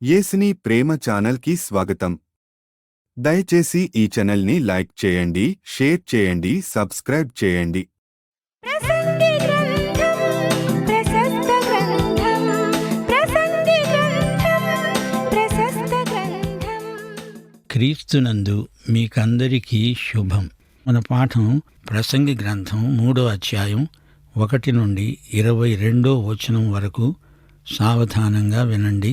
యేసుని ప్రేమ ఛానల్కి స్వాగతం. దయచేసి ఈ ఛానల్ని లైక్ చేయండి, షేర్ చేయండి, సబ్స్క్రైబ్ చేయండి. ప్రసంగి గ్రంథం ప్రశస్త గ్రంథం ప్రసంగి గ్రంథం ప్రశస్త గ్రంథం. క్రీస్తునందు మీకందరికీ శుభం. మన పాఠం ప్రసంగి గ్రంథం 3వ అధ్యాయం 1 నుండి 22వ వచనం వరకు. సావధానంగా వినండి.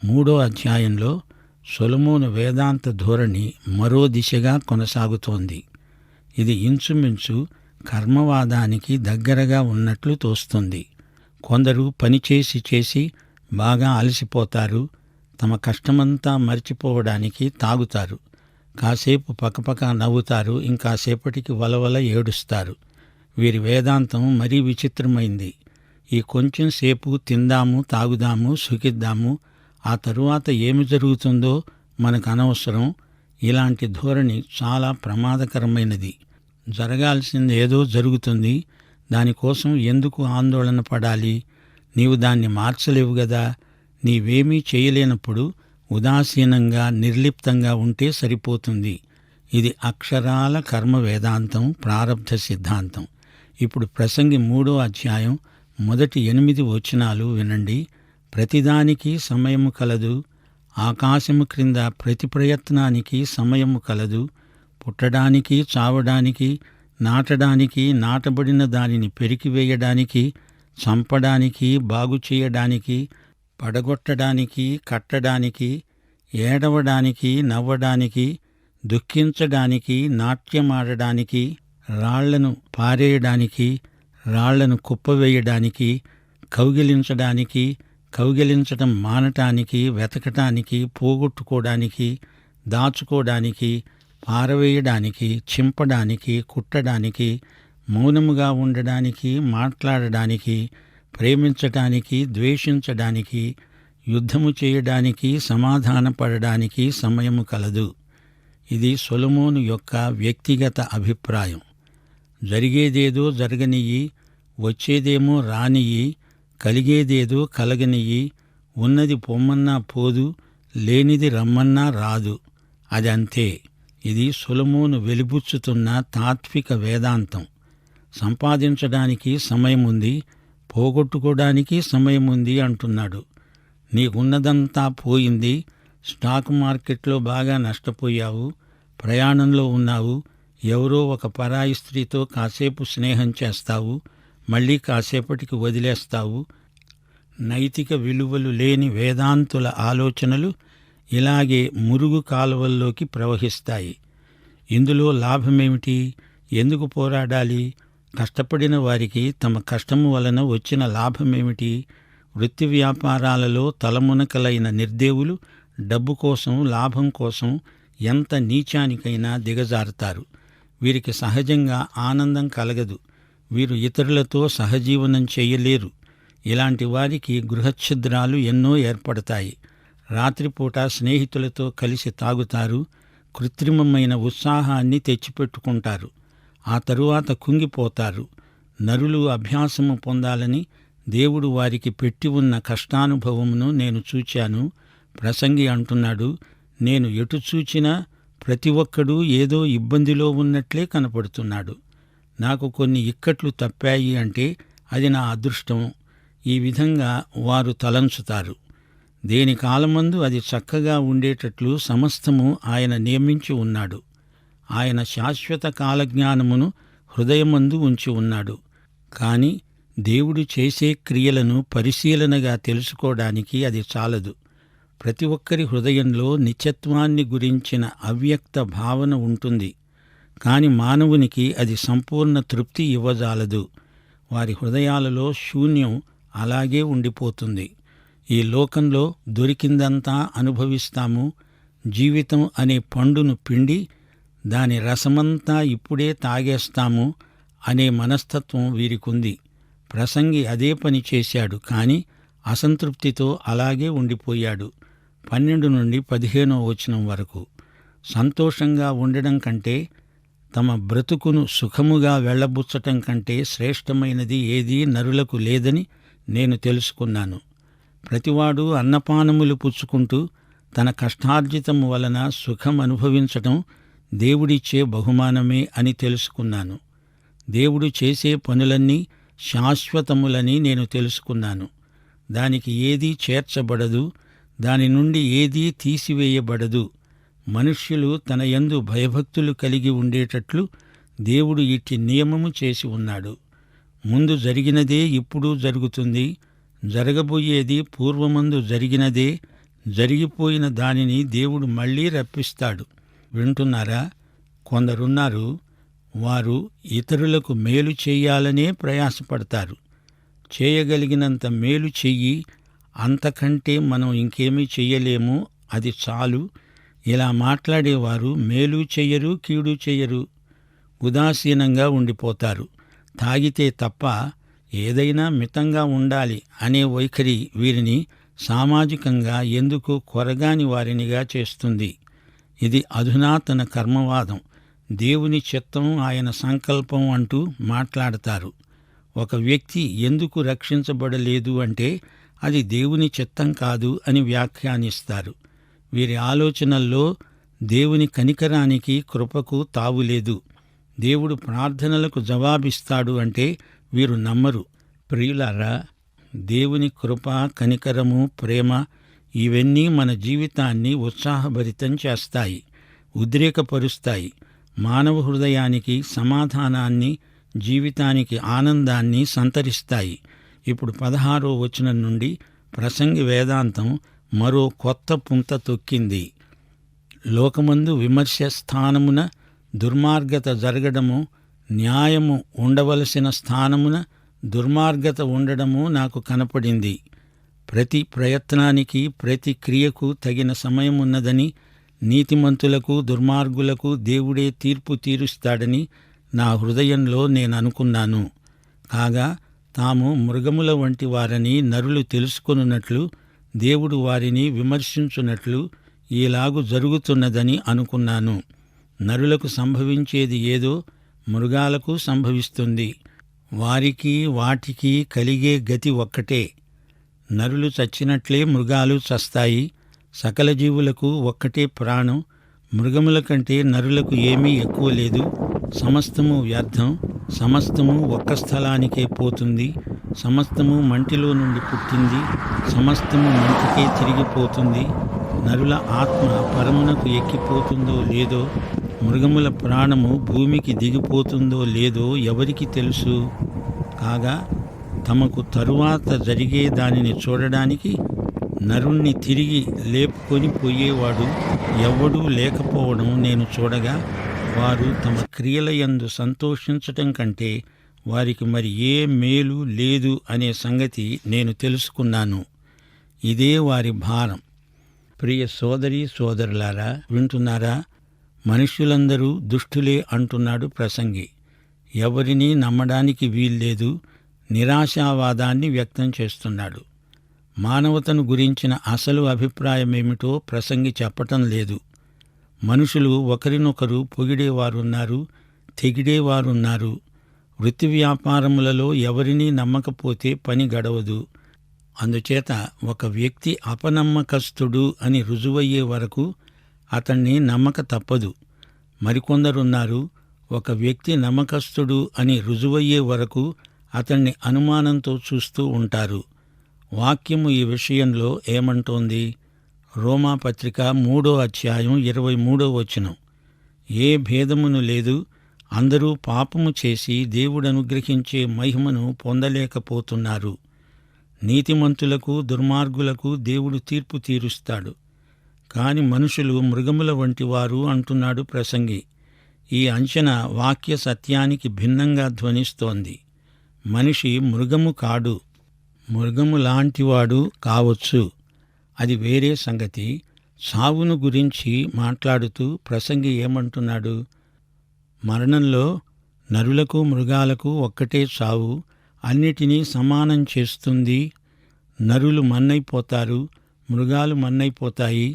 3వ అధ్యాయంలో సొలొమోను వేదాంత ధోరణి మరో దిశగా కొనసాగుతోంది. ఇది ఇంచుమించు కర్మవాదానికి దగ్గరగా ఉన్నట్లు తోస్తుంది. కొందరు పనిచేసి చేసి బాగా అలసిపోతారు. తమ కష్టమంతా మర్చిపోవడానికి తాగుతారు. కాసేపు పకపక నవ్వుతారు. ఇంకాసేపటికి వలవల ఏడుస్తారు. వీరి వేదాంతం మరీ విచిత్రమైంది. ఈ కొంచెం సేపు తిందాము, తాగుదాము, సుఖిద్దాము, ఆ తరువాత ఏమి జరుగుతుందో మనకు అనవసరం. ఇలాంటి ధోరణి చాలా ప్రమాదకరమైనది. జరగాల్సిందేదో జరుగుతుంది. దానికోసం ఎందుకు ఆందోళన పడాలి? నీవు దాన్ని మార్చలేవు గదా. నీవేమీ చేయలేనప్పుడు ఉదాసీనంగా, నిర్లిప్తంగా ఉంటే సరిపోతుంది. ఇది అక్షరాల కర్మ వేదాంతం, ప్రారబ్ధ సిద్ధాంతం. ఇప్పుడు ప్రసంగి 3వ అధ్యాయం మొదటి 8 వచనాలు వినండి. ప్రతిదానికి సమయము కలదు. ఆకాశము క్రింద ప్రతి ప్రయత్నానికి సమయము కలదు. పుట్టడానికి, చావడానికి, నాటడానికి, నాటబడిన దానిని పెరికివేయడానికి, చంపడానికి, బాగు చేయడానికి, పడగొట్టడానికి, కట్టడానికి, ఏడవడానికి, నవ్వడానికి, దుఃఖించడానికి, నాట్యమాడడానికి, రాళ్లను పారేయడానికి, రాళ్లను కుప్పవేయడానికి, కౌగిలించడానికి, కౌగిలించటం మానటానికి, వెతకటానికి, పోగొట్టుకోవడానికి, దాచుకోవడానికి, పారవేయడానికి, చింపడానికి, కుట్టడానికి, మౌనముగా ఉండడానికి, మాట్లాడడానికి, ప్రేమించటానికి, ద్వేషించడానికి, యుద్ధము చేయడానికి, సమాధానపడడానికి సమయము కలదు. ఇది సొలొమోను యొక్క వ్యక్తిగత అభిప్రాయం. జరిగేదేదో జరగనియ్యి, వచ్చేదేమో రానియ్యి, కలిగేదేదో కలగనియ్యి, ఉన్నది పొమ్మన్నా పోదు, లేనిది రమ్మన్నా రాదు. అది అంతే. ఇది సొలొమోను వెలిబుచ్చుతున్న తాత్విక వేదాంతం. సంపాదించడానికి సమయముంది, పోగొట్టుకోవడానికి సమయముంది అంటున్నాడు. నీకున్నదంతా పోయింది. స్టాక్ మార్కెట్లో బాగా నష్టపోయావు. ప్రయాణంలో ఉన్నావు. ఎవరో ఒక పరాయి స్త్రీతో కాసేపు స్నేహం చేస్తావు, మళ్ళీ కాసేపటికి వదిలేస్తావు. నైతిక విలువలు లేని వేదాంతుల ఆలోచనలు ఇలాగే మురుగు కాలువల్లోకి ప్రవహిస్తాయి. ఇందులో లాభమేమిటి? ఎందుకు పోరాడాలి? కష్టపడిన వారికి తమ కష్టము వలన వచ్చిన లాభమేమిటి? వృత్తి వ్యాపారాలలో తలమునకలైన నిర్దేవులు డబ్బు కోసం, లాభం కోసం ఎంత నీచానికైనా దిగజారుతారు. వీరికి సహజంగా ఆనందం కలగదు. వీరు ఇతరులతో సహజీవనం చేయలేరు. ఇలాంటి వారికి గృహఛిద్రాలు ఎన్నో ఏర్పడతాయి. రాత్రిపూట స్నేహితులతో కలిసి తాగుతారు. కృత్రిమమైన ఉత్సాహాన్ని తెచ్చిపెట్టుకుంటారు. ఆ తరువాత కుంగిపోతారు. నరులు అభ్యాసము పొందాలని దేవుడు వారికి పెట్టి ఉన్న కష్టానుభవమును నేను చూచాను. ప్రసంగి అంటున్నాడు, నేను ఎటు చూచినా ప్రతి ఒక్కడూ ఏదో ఇబ్బందిలో ఉన్నట్లే కనపడుతున్నాడు. నాకు కొన్ని ఇక్కట్లు తప్పాయి అంటే అది నా అదృష్టం. ఈ విధంగా వారు తలంచుతారు. దేని కాలమందు అది చక్కగా ఉండేటట్లు సమస్తము ఆయన నియమించి ఉన్నాడు. ఆయన శాశ్వత కాలజ్ఞానమును హృదయమందు ఉంచి ఉన్నాడు. కాని దేవుడు చేసే క్రియలను పరిశీలనగా తెలుసుకోవడానికి అది చాలదు. ప్రతి ఒక్కరి హృదయంలో నిత్యత్వాన్ని గురించిన అవ్యక్త భావన ఉంటుంది. కాని మానవునికి అది సంపూర్ణ తృప్తి ఇవ్వజాలదు. వారి హృదయాలలో శూన్యం అలాగే ఉండిపోతుంది. ఈ లోకంలో దొరికిందంతా అనుభవిస్తాము. జీవితం అనే పండును పిండి దాని రసమంతా ఇప్పుడే తాగేస్తాము అనే మనస్తత్వం వీరికుంది. ప్రసంగి అదే పని చేశాడు. కాని అసంతృప్తితో అలాగే ఉండిపోయాడు. 12 నుండి 15వ వచనం వరకు. సంతోషంగా ఉండడం కంటే, తమ బ్రతుకును సుఖముగా వెళ్లబుచ్చటం కంటే శ్రేష్టమైనది ఏదీ నరులకు లేదని నేను తెలుసుకున్నాను. ప్రతివాడు అన్నపానములు పుచ్చుకుంటూ తన కష్టార్జితము వలన సుఖం అనుభవించటం దేవుడిచ్చే బహుమానమే అని తెలుసుకున్నాను. దేవుడు చేసే పనులన్నీ శాశ్వతములని నేను తెలుసుకున్నాను. దానికి ఏదీ చేర్చబడదు, దాని నుండి ఏదీ తీసివేయబడదు. మనుష్యులు తన యందు భయభక్తులు కలిగి ఉండేటట్లు దేవుడు ఇట్టి నియమము చేసి ఉన్నాడు. ముందు జరిగినదే ఇప్పుడు జరుగుతుంది, జరగబోయేది పూర్వమందు జరిగినదే. జరిగిపోయిన దానిని దేవుడు మళ్లీ రప్పిస్తాడు. వింటున్నారా? కొందరున్నారు, వారు ఇతరులకు మేలు చెయ్యాలనే ప్రయాసపడతారు. చేయగలిగినంత మేలు చెయ్యి, అంతకంటే మనం ఇంకేమీ చెయ్యలేము, అది చాలు. ఇలా మాట్లాడేవారు మేలు చెయ్యరు, కీడు చెయ్యరు, ఉదాసీనంగా ఉండిపోతారు. తాగితే తప్ప ఏదైనా మితంగా ఉండాలి అనే వైఖరి వీరిని సామాజికంగా ఎందుకు కొరగాని వారినిగా చేస్తుంది. ఇది అధునాతన కర్మవాదం. దేవుని చిత్తం, ఆయన సంకల్పం అంటూ మాట్లాడతారు. ఒక వ్యక్తి ఎందుకు రక్షించబడలేదు అంటే అది దేవుని చిత్తం కాదు అని వ్యాఖ్యానిస్తారు. వీరి ఆలోచనల్లో దేవుని కనికరానికి, కృపకు తావులేదు. దేవుడు ప్రార్థనలకు జవాబిస్తాడు అంటే వీరు నమ్మరు. ప్రియులారా, దేవుని కృప, కనికరము, ప్రేమ ఇవన్నీ మన జీవితాన్ని ఉత్సాహభరితం చేస్తాయి, ఉద్రేకపరుస్తాయి. మానవ హృదయానికి సమాధానాన్ని, జీవితానికి ఆనందాన్ని సంతరిస్తాయి. ఇప్పుడు 16వ వచనం నుండి ప్రసంగి వేదాంతం మరో కొత్త పుంత తొక్కింది. లోకమందు విమర్శ స్థానమున దుర్మార్గత జరగడము, న్యాయము ఉండవలసిన స్థానమున దుర్మార్గత ఉండడము నాకు కనపడింది. ప్రతి ప్రయత్నానికి, ప్రతి క్రియకు తగిన సమయమున్నదని, నీతిమంతులకు దుర్మార్గులకు దేవుడే తీర్పు తీరుస్తాడని నా హృదయంలో నేననుకున్నాను. కాగా తాము మృగముల వంటి వారని నరులు తెలుసుకొనున్నట్లు, దేవుడు వారిని విమర్శించున్నట్లు ఈలాగు జరుగుతున్నదని అనుకున్నాను. నరులకు సంభవించేది ఏదో మృగాలకు సంభవిస్తుంది. వారికి వాటికి కలిగే గతి ఒక్కటే. నరులు చచ్చినట్లే మృగాలు చస్తాయి. సకల జీవులకు ఒక్కటే ప్రాణం. మృగముల కంటే నరులకు ఏమీ ఎక్కువ లేదు. సమస్తము వ్యర్థం, సమస్తము ఒక్క స్థలానికే పోతుంది. సమస్తము మంటిలో నుండి పుట్టింది, సమస్తము మంటికే తిరిగిపోతుంది. నరుల ఆత్మ పరమునకు ఎక్కిపోతుందో లేదో, మృగముల ప్రాణము భూమికి దిగిపోతుందో లేదో ఎవరికి తెలుసు? కాగా తమకు తరువాత జరిగే దానిని చూడడానికి నరుణ్ణి తిరిగి లేపుకొని పోయేవాడు ఎవ్వడూ లేకపోవడం నేను చూడగా, వారు తమ క్రియలయందు సంతోషించటం కంటే వారికి మరి ఏ మేలు లేదు అనే సంగతి నేను తెలుసుకున్నాను. ఇదే వారి భారం. ప్రియ సోదరీ సోదరులారా, వింటున్నారా? మనుష్యులందరూ దుష్టులే అంటున్నాడు ప్రసంగి. ఎవరినీ నమ్మడానికి వీల్లేదు. నిరాశావాదాన్ని వ్యక్తం చేస్తున్నాడు. మానవతను గురించిన అసలు అభిప్రాయమేమిటో ప్రసంగి చెప్పటం లేదు. మనుషులు ఒకరినొకరు పొగిడేవారున్నారు, తెగిడేవారున్నారు. వృత్తి వ్యాపారములలో ఎవరినీ నమ్మకపోతే పని గడవదు. అందుచేత ఒక వ్యక్తి అపనమ్మకస్తుడు అని రుజువయ్యే వరకు అతన్ని నమ్మక తప్పదు. మరికొందరున్నారు, ఒక వ్యక్తి నమ్మకస్తుడు అని రుజువయ్యే వరకు అతన్ని అనుమానంతో చూస్తూ ఉంటారు. వాక్యము ఈ విషయంలో ఏమంటోంది? రోమాపత్రిక 3వ అధ్యాయం 23వ వచనం. ఏ భేదమును లేదు, అందరూ పాపము చేసి దేవుడు అనుగ్రహించే మహిమను పొందలేకపోతున్నారు. నీతిమంతులకు దుర్మార్గులకు దేవుడు తీర్పు తీరుస్తాడు. కాని మనుషులు మృగముల వంటి వారు అంటున్నాడు ప్రసంగి. ఈ అంచనా వాక్య సత్యానికి భిన్నంగా ధ్వనిస్తోంది. మనిషి మృగము కాడు, మృగము లాంటివాడు కావచ్చు, అది వేరే సంగతి. సావును గురించి మాట్లాడుతూ ప్రసంగి ఏమంటున్నాడు? మరణంలో నరులకు మృగాలకు ఒక్కటే చావు, అన్నిటినీ సమానం చేస్తుంది. నరులు మన్నైపోతారు, మృగాలు మన్నైపోతాయి.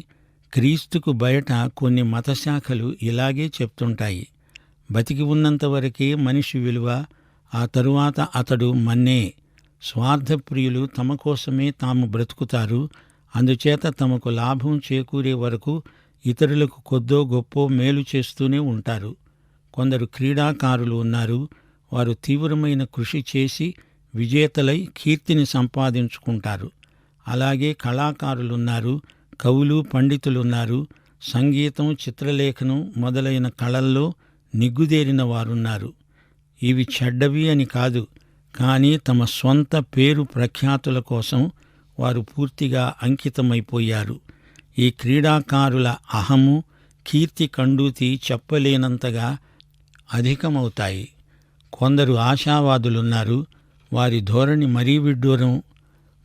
క్రీస్తుకు బయట కొన్ని మతశాఖలు ఇలాగే చెప్తుంటాయి. బతికి ఉన్నంతవరకే మనిషి విలువ, ఆ తరువాత అతడు మన్నే. స్వార్థప్రియులు తమ కోసమే తాము బ్రతుకుతారు. అందుచేత తమకు లాభం చేకూరే వరకు ఇతరులకు కొద్దో గొప్పో మేలు చేస్తూనే ఉంటారు. కొందరు క్రీడాకారులు ఉన్నారు. వారు తీవ్రమైన కృషి చేసి విజేతలై కీర్తిని సంపాదించుకుంటారు. అలాగే కళాకారులున్నారు, కవులు, పండితులున్నారు. సంగీతం, చిత్రలేఖనం మొదలైన కళల్లో నిగ్గుదేరిన వారున్నారు. ఇవి చెడ్డవి అని కాదు, కానీ తమ స్వంత పేరు ప్రఖ్యాతుల కోసం వారు పూర్తిగా అంకితమైపోయారు. ఈ క్రీడాకారుల అహము, కీర్తి కండూతి చెప్పలేనంతగా అధికమవుతాయి. కొందరు ఆశావాదులున్నారు. వారి ధోరణి మరీ విడ్డూరం.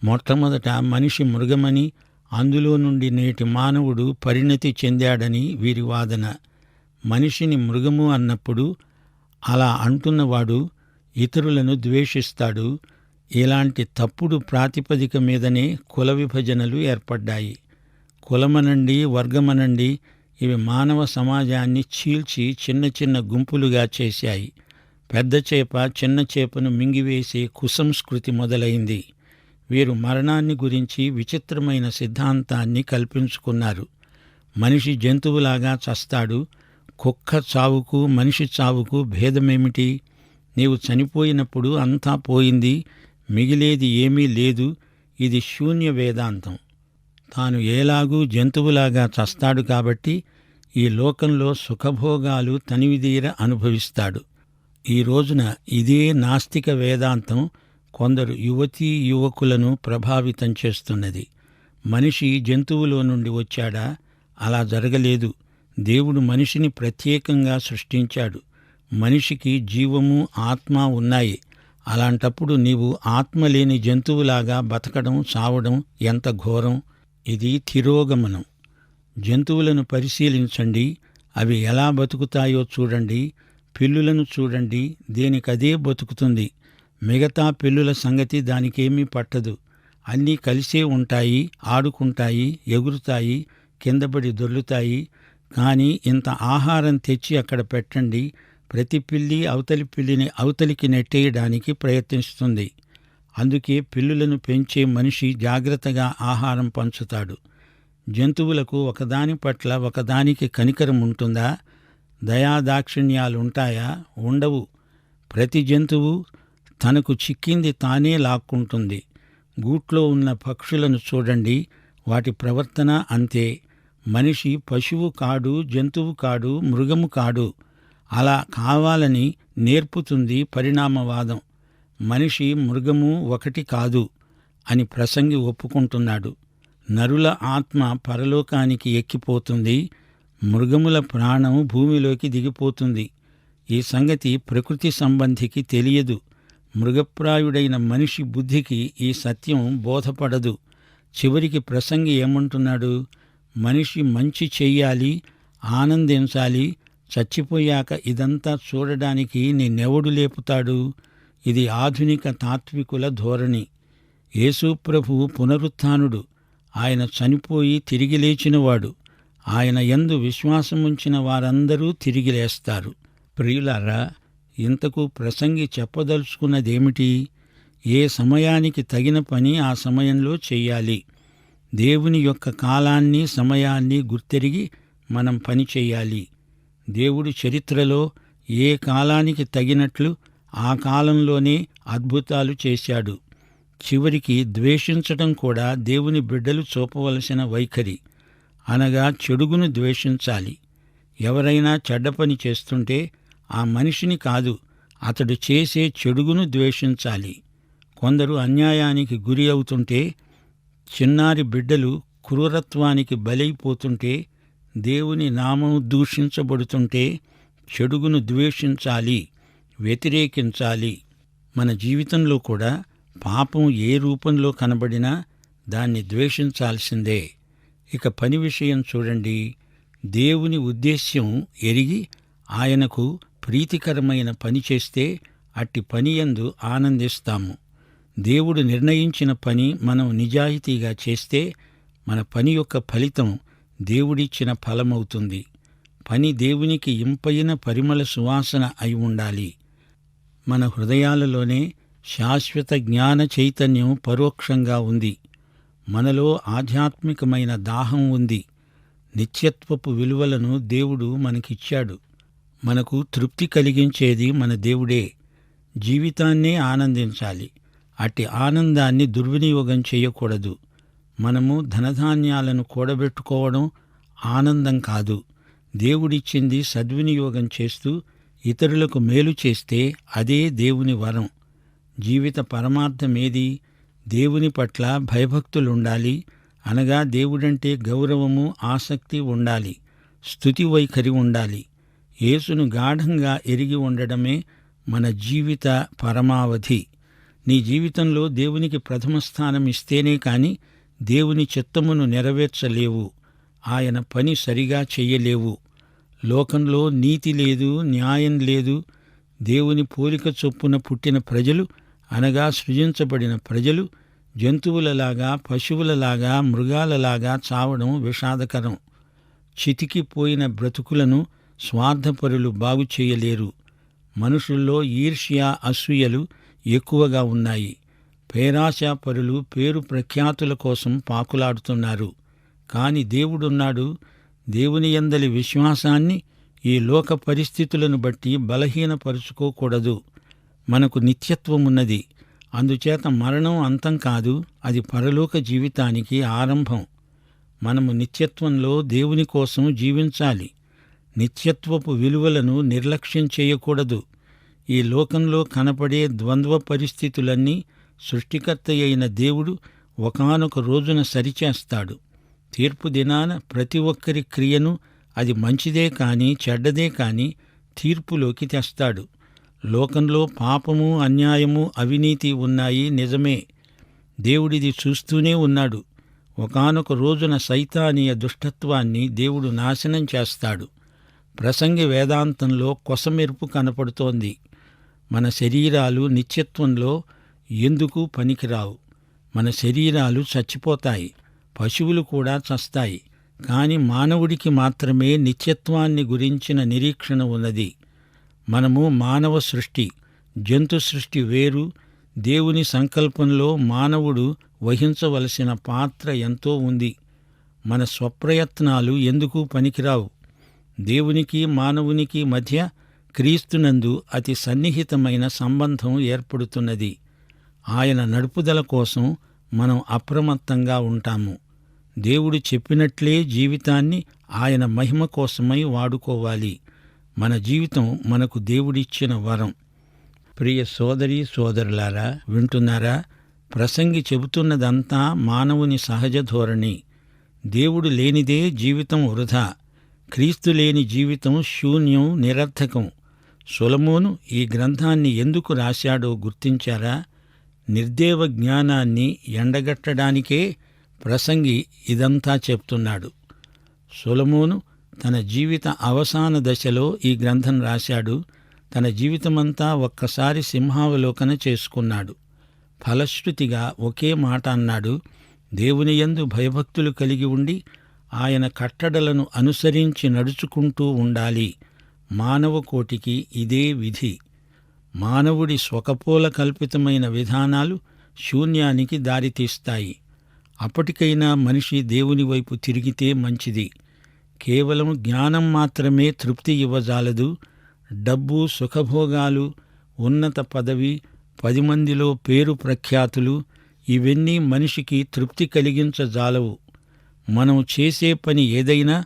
మొట్టమొదట మనిషి మృగమని, అందులో నుండి నేటి మానవుడు పరిణతి చెందాడని వీరి వాదన. మనిషిని మృగము అన్నప్పుడు అలా అంటున్నవాడు ఇతరులను ద్వేషిస్తాడు. ఇలాంటి తప్పుడు ప్రాతిపదిక మీదనే కుల విభజనలు ఏర్పడ్డాయి. కులమనండి, వర్గమనండి, ఇవి మానవ సమాజాన్ని చీల్చి చిన్న చిన్న గుంపులుగా చేశాయి. పెద్ద చేప చిన్న చేపను మింగివేసే కుసంస్కృతి మొదలైంది. వీరు మరణాన్ని గురించి విచిత్రమైన సిద్ధాంతాన్ని కల్పించుకున్నారు. మనిషి జంతువులాగా చస్తాడు. కుక్క చావుకు మనిషి చావుకు భేదమేమిటి? నీవు చనిపోయినప్పుడు అంతా పోయింది, మిగిలేది ఏమీ లేదు. ఇది శూన్య వేదాంతం. తాను ఏలాగూ జంతువులాగా చస్తాడు కాబట్టి ఈ లోకంలో సుఖభోగాలు తనివిదీర అనుభవిస్తాడు. ఈ రోజున ఇదే నాస్తిక వేదాంతం కొందరు యువతీ యువకులను ప్రభావితం చేస్తున్నది. మనిషి జంతువులో నుండి వచ్చాడా? అలా జరగలేదు. దేవుడు మనిషిని ప్రత్యేకంగా సృష్టించాడు. మనిషికి జీవము, ఆత్మ ఉన్నాయి. అలాంటప్పుడు నీవు ఆత్మ లేని జంతువులాగా బతకడం, చావడం ఎంత ఘోరం! ఇది తిరోగమనం. జంతువులను పరిశీలించండి. అవి ఎలా బతుకుతాయో చూడండి. పిల్లులను చూడండి, దేనికదే బతుకుతుంది. మిగతా పిల్లుల సంగతి దానికేమీ పట్టదు. అన్నీ కలిసే ఉంటాయి, ఆడుకుంటాయి, ఎగురుతాయి, కిందపడి దొర్లుతాయి. కానీ ఇంత ఆహారం తెచ్చి అక్కడ పెట్టండి, ప్రతి పిల్లి అవతలి పిల్లిని అవతలికి నెట్టేయడానికి ప్రయత్నిస్తుంది. అందుకే పిల్లులను పెంచే మనిషి జాగ్రత్తగా ఆహారం పంచుతాడు. జంతువులకు ఒకదాని పట్ల ఒకదానికి కనికరం ఉంటుందా? దయాదాక్షిణ్యాలుంటాయా? ఉండవు. ప్రతి జంతువు తనకు చిక్కింది తానే లాక్కుంటుంది. గూట్లో ఉన్న పక్షులను చూడండి, వాటి ప్రవర్తన అంతే. మనిషి పశువు కాడు, జంతువు కాడు, మృగము కాడు. అలా కావాలని నేర్పుతుంది పరిణామవాదం. మనిషి, మృగము ఒకటి కాదు అని ప్రసంగి ఒప్పుకుంటున్నాడు. నరుల ఆత్మ పరలోకానికి ఎక్కిపోతుంది, మృగముల ప్రాణం భూమిలోకి దిగిపోతుంది. ఈ సంగతి ప్రకృతి సంబంధికి తెలియదు. మృగప్రాయుడైన మనిషి బుద్ధికి ఈ సత్యం బోధపడదు. చివరికి ప్రసంగి ఏమంటున్నాడు? మనిషి మంచి చెయ్యాలి, ఆనందించాలి. చచ్చిపోయాక ఇదంతా చూడడానికి నిన్నెవడు లేపుతాడు? ఇది ఆధునిక తాత్వికుల ధోరణి. యేసు ప్రభువు పునరుత్థానుడు. ఆయన చనిపోయి తిరిగి లేచినవాడు. ఆయన యందు విశ్వాసముంచిన వారందరూ తిరిగి లేస్తారు. ప్రియులారా, ఇంతకు ప్రసంగి చెప్పదలుచుకున్నదేమిటి? ఏ సమయానికి తగిన పని ఆ సమయంలో చెయ్యాలి. దేవుని యొక్క కాలాన్ని, సమయాన్ని గుర్తెరిగి మనం పని చెయ్యాలి. దేవుడు చరిత్రలో ఏ కాలానికి తగినట్లు ఆ కాలంలోనే అద్భుతాలు చేశాడు. చివరికి ద్వేషించటం కూడా దేవుని బిడ్డలు చూపవలసిన వైఖరి. అనగా చెడుగును ద్వేషించాలి. ఎవరైనా చెడ్డ పని చేస్తుంటే ఆ మనిషిని కాదు, అతడు చేసే చెడుగును ద్వేషించాలి. కొందరు అన్యాయానికి గురి అవుతుంటే, చిన్నారి బిడ్డలు క్రూరత్వానికి బలైపోతుంటే, దేవుని నామం దూషించబడుతుంటే చెడుగును ద్వేషించాలి, వ్యతిరేకించాలి. మన జీవితంలో కూడా పాపం ఏ రూపంలో కనబడినా దాన్ని ద్వేషించాల్సిందే. ఇక పని విషయం చూడండి. దేవుని ఉద్దేశ్యం ఎరిగి ఆయనకు ప్రీతికరమైన పని చేస్తే అట్టి పనియందు ఆనందిస్తాము. దేవుడు నిర్ణయించిన పని మనం నిజాయితీగా చేస్తే మన పని యొక్క ఫలితం దేవుడిచ్చిన ఫలమవుతుంది. పని దేవునికి ఇంపైన పరిమళ సువాసన అయి ఉండాలి. మన హృదయాలలోనే శాశ్వత జ్ఞాన చైతన్యం పరోక్షంగా ఉంది. మనలో ఆధ్యాత్మికమైన దాహం ఉంది. నిత్యత్వపు విలువలను దేవుడు మనకిచ్చాడు. మనకు తృప్తి కలిగించేది మన దేవుడే. జీవితాన్నే ఆనందించాలి. అట్టి ఆనందాన్ని దుర్వినియోగం చేయకూడదు. మనము ధనధాన్యాలను కూడబెట్టుకోవడం ఆనందం కాదు. దేవుడిచ్చింది సద్వినియోగం చేస్తూ ఇతరులకు మేలు చేస్తే అదే దేవుని వరం. జీవిత పరమార్థమేది? దేవుని పట్ల భయభక్తులుండాలి. అనగా దేవుడంటే గౌరవము, ఆసక్తి ఉండాలి. స్తుతి వైఖరి ఉండాలి. యేసును గాఢంగా ఎరిగి ఉండడమే మన జీవిత పరమావధి. నీ జీవితంలో దేవునికి ప్రథమ స్థానం ఇస్తేనే కాని దేవుని చిత్తమును నెరవేర్చలేవు. ఆయన పని సరిగా చెయ్యలేవు. లోకంలో నీతి లేదు, న్యాయం లేదు. దేవుని పోలిక చొప్పున పుట్టిన ప్రజలు, అనగా సృజించబడిన ప్రజలు జంతువులలాగా, పశువులలాగా, మృగాలలాగా చావడం విషాదకరం. చితికిపోయిన బ్రతుకులను స్వార్థపరులు బాగు చేయలేరు. మనుషుల్లో ఈర్ష్య, అసూయలు ఎక్కువగా ఉన్నాయి. పేరాశాపరులు పేరు ప్రఖ్యాతుల కోసం పాకులాడుతున్నారు. కాని దేవుడున్నాడు. దేవుని యందలి విశ్వాసాన్ని ఈ లోక పరిస్థితులను బట్టి బలహీనపరుచుకోకూడదు. మనకు నిత్యత్వమున్నది. అందుచేత మరణం అంతం కాదు, అది పరలోక జీవితానికి ఆరంభం. మనము నిత్యత్వంలో దేవుని కోసం జీవించాలి. నిత్యత్వపు విలువలను నిర్లక్ష్యం చేయకూడదు. ఈ లోకంలో కనపడే ద్వంద్వ పరిస్థితులన్నీ సృష్టికర్తయైన దేవుడు ఒకానొక రోజున సరిచేస్తాడు. తీర్పు దినాన ప్రతి ఒక్కరి క్రియను, అది మంచిదే కాని చెడ్డదే కాని, తీర్పులోకి తెస్తాడు. లోకంలో పాపము, అన్యాయము, అవినీతి ఉన్నాయి, నిజమే. దేవుడిది చూస్తూనే ఉన్నాడు. ఒకానొక రోజున సైతానీయ దుష్టత్వాన్ని దేవుడు నాశనం చేస్తాడు. ప్రసంగి వేదాంతంలో కొసమెరుపు కనపడుతోంది. మన శరీరాలు నిత్యత్వంలో ఎందుకు పనికిరావు. మన శరీరాలు చచ్చిపోతాయి, పశువులు కూడా చస్తాయి. కాని మానవుడికి మాత్రమే నిత్యత్వాన్ని గురించిన నిరీక్షణ ఉన్నది. మనము మానవ సృష్టి, జంతు సృష్టి వేరు. దేవుని సంకల్పంలో మానవుడు వహించవలసిన పాత్ర ఎంతో ఉంది. మన స్వప్రయత్నాలు ఎందుకు పనికిరావు. దేవునికి మానవునికి మధ్య క్రీస్తునందు అతి సన్నిహితమైన సంబంధం ఏర్పడుతున్నది. ఆయన నడుపుదల కోసం మనం అప్రమత్తంగా ఉంటాము. దేవుడు చెప్పినట్లే జీవితాన్ని ఆయన మహిమ కోసమై వాడుకోవాలి. మన జీవితం మనకు దేవుడిచ్చిన వరం. ప్రియ సోదరీ సోదరులారా, వింటున్నారా? ప్రసంగి చెబుతున్నదంతా మానవుని సహజ ధోరణి. దేవుడు లేనిదే జీవితం వృధా. క్రీస్తు లేని జీవితం శూన్యం, నిరర్థకం. సొలొమోను ఈ గ్రంథాన్ని ఎందుకు రాశాడో గుర్తించారా? నిర్దేవ జ్ఞానాన్ని ఎండగట్టడానికే ప్రసంగి ఇదంతా చెప్తున్నాడు. సొలొమోను తన జీవిత అవసాన దశలో ఈ గ్రంథం రాశాడు. తన జీవితమంతా ఒక్కసారి సింహావలోకన చేసుకున్నాడు. ఫలశ్రుతిగా ఒకే మాట అన్నాడు, దేవుని యందు భయభక్తులు కలిగి ఉండి ఆయన కట్టడలను అనుసరించి నడుచుకుంటూ ఉండాలి. మానవ కోటికి ఇదే విధి. మానవుడి స్వకపోల కల్పితమైన విధానాలు శూన్యానికి దారితీస్తాయి. అప్పటికైనా మనిషి దేవుని వైపు తిరిగితే మంచిది. కేవలం జ్ఞానం మాత్రమే తృప్తి ఇవ్వజాలదు. డబ్బు, సుఖభోగాలు, ఉన్నత పదవి, 10 మందిలో పేరు ప్రఖ్యాతులు, ఇవన్నీ మనిషికి తృప్తి కలిగించజాలవు. మనం చేసే పని ఏదైనా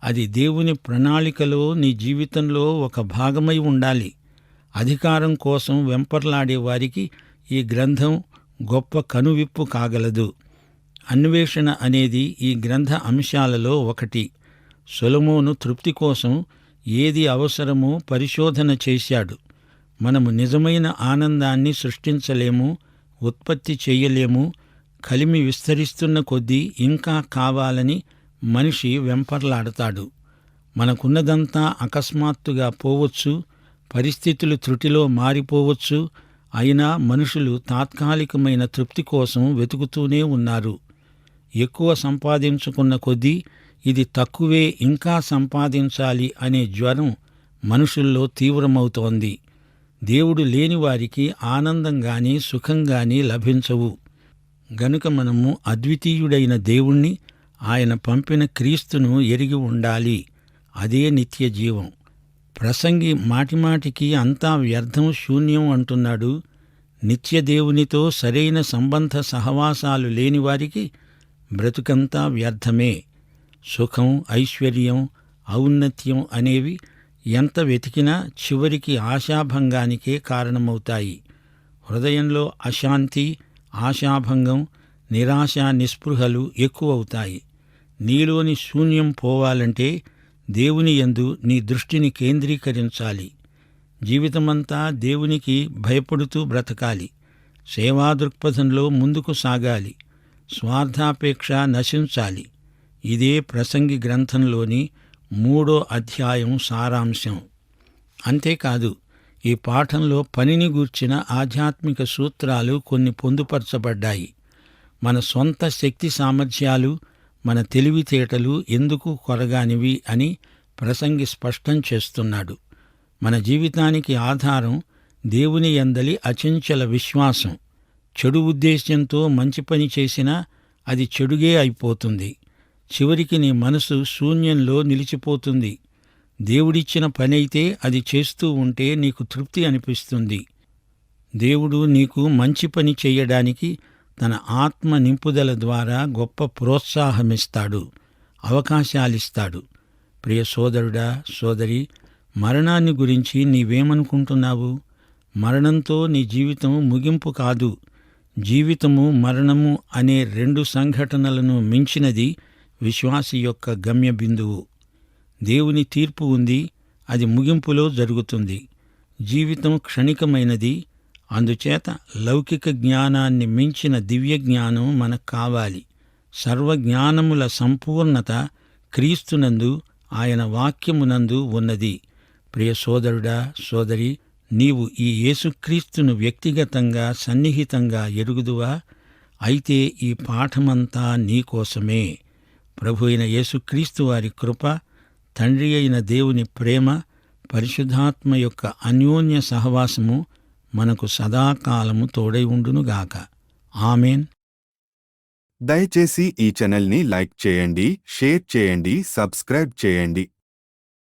అది దేవుని ప్రణాళికలో నీ జీవితంలో ఒక భాగమై ఉండాలి. అధికారం కోసం వెంపర్లాడే వారికి ఈ గ్రంథం గొప్ప కనువిప్పు కాగలదు. అన్వేషణ అనేది ఈ గ్రంథ అంశాలలో ఒకటి. సొలొమోను తృప్తి కోసం ఏది అవసరమో పరిశోధన చేశాడు. మనము నిజమైన ఆనందాన్ని సృష్టించలేము, ఉత్పత్తి చెయ్యలేము. కలిమి విస్తరిస్తున్న కొద్దీ ఇంకా కావాలని మనిషి వెంపర్లాడతాడు. మనకున్నదంతా అకస్మాత్తుగా పోవచ్చు, పరిస్థితులు త్రుటిలో మారిపోవచ్చు. అయినా మనుషులు తాత్కాలికమైన తృప్తి కోసం వెతుకుతూనే ఉన్నారు. ఎక్కువ సంపాదించుకున్న కొద్దీ ఇది తక్కువే, ఇంకా సంపాదించాలి అనే జ్వరం మనుషుల్లో తీవ్రమవుతోంది. దేవుడు లేని వారికి ఆనందం గాని సుఖం గాని లభించవు. గనుక మనము అద్వితీయుడైన దేవుణ్ణి, ఆయన పంపిన క్రీస్తును ఎరిగి ఉండాలి. అదే నిత్య జీవం. ప్రసంగి మాటిమాటికి అంతా వ్యర్థం, శూన్యం అంటున్నాడు. నిత్యదేవునితో సరైన సంబంధ సహవాసాలు లేనివారికి బ్రతుకంతా వ్యర్థమే. సుఖం, ఐశ్వర్యం, ఔన్నత్యం అనేవి ఎంత వెతికినా చివరికి ఆశాభంగానికే కారణమవుతాయి. హృదయంలో అశాంతి, ఆశాభంగం, నిరాశ, నిస్పృహలు ఎక్కువవుతాయి. నీలోని శూన్యం పోవాలంటే దేవుని యందు నీ దృష్టిని కేంద్రీకరించాలి. జీవితమంతా దేవునికి భయపడుతూ బ్రతకాలి. సేవాదృక్పథంలో ముందుకు సాగాలి. స్వార్థాపేక్ష నశించాలి. ఇదే ప్రసంగి గ్రంథంలోని 3వ అధ్యాయం సారాంశం. అంతేకాదు, ఈ పాఠంలో పనిని గూర్చిన ఆధ్యాత్మిక సూత్రాలు కొన్ని పొందుపరచబడ్డాయి. మన సొంత శక్తి సామర్థ్యాలు, మన తెలివితేటలు ఎందుకు కొరగానివి అని ప్రసంగి స్పష్టం చేస్తున్నాడు. మన జీవితానికి ఆధారం దేవుని యందలి అచంచల విశ్వాసం. చెడు ఉద్దేశ్యంతో మంచి పని చేసినా అది చెడుగే అయిపోతుంది. చివరికి నీ మనసు శూన్యంలో నిలిచిపోతుంది. దేవుడిచ్చిన పనైతే అది చేస్తూ ఉంటే నీకు తృప్తి అనిపిస్తుంది. దేవుడు నీకు మంచి పని చెయ్యడానికి తన ఆత్మ నింపుదల ద్వారా గొప్ప ప్రోత్సాహమిస్తాడు, అవకాశాలిస్తాడు. ప్రియ సోదరుడా, సోదరి, మరణాన్ని గురించి నీవేమనుకుంటున్నావు? మరణంతో నీ జీవితం ముగింపు కాదు. జీవితము, మరణము అనే 2 సంఘటనలను మించినది విశ్వాసి యొక్క గమ్య బిందువు. దేవుని తీర్పు ఉంది, అది ముగింపులో జరుగుతుంది. జీవితం క్షణికమైనది. అందుచేత లౌకిక జ్ఞానాన్ని మించిన దివ్య జ్ఞానం మనకు కావాలి. సర్వజ్ఞానముల సంపూర్ణత క్రీస్తునందు, ఆయన వాక్యమునందు ఉన్నది. ప్రియ సోదరుడా, సోదరి, నీవు ఈ యేసుక్రీస్తును వ్యక్తిగతంగా, సన్నిహితంగా ఎరుగుదువా? అయితే ఈ పాఠమంతా నీకోసమే. ప్రభు అయిన యేసుక్రీస్తు వారి కృప, తండ్రి అయిన దేవుని ప్రేమ, పరిశుద్ధాత్మ యొక్క అన్యోన్య సహవాసము మనకు సదాకాలము తోడై ఉండునుగాక. ఆమేన్. దయచేసి ఈ ఛానల్ని లైక్ చేయండి, షేర్ చేయండి, సబ్స్క్రైబ్ చేయండి.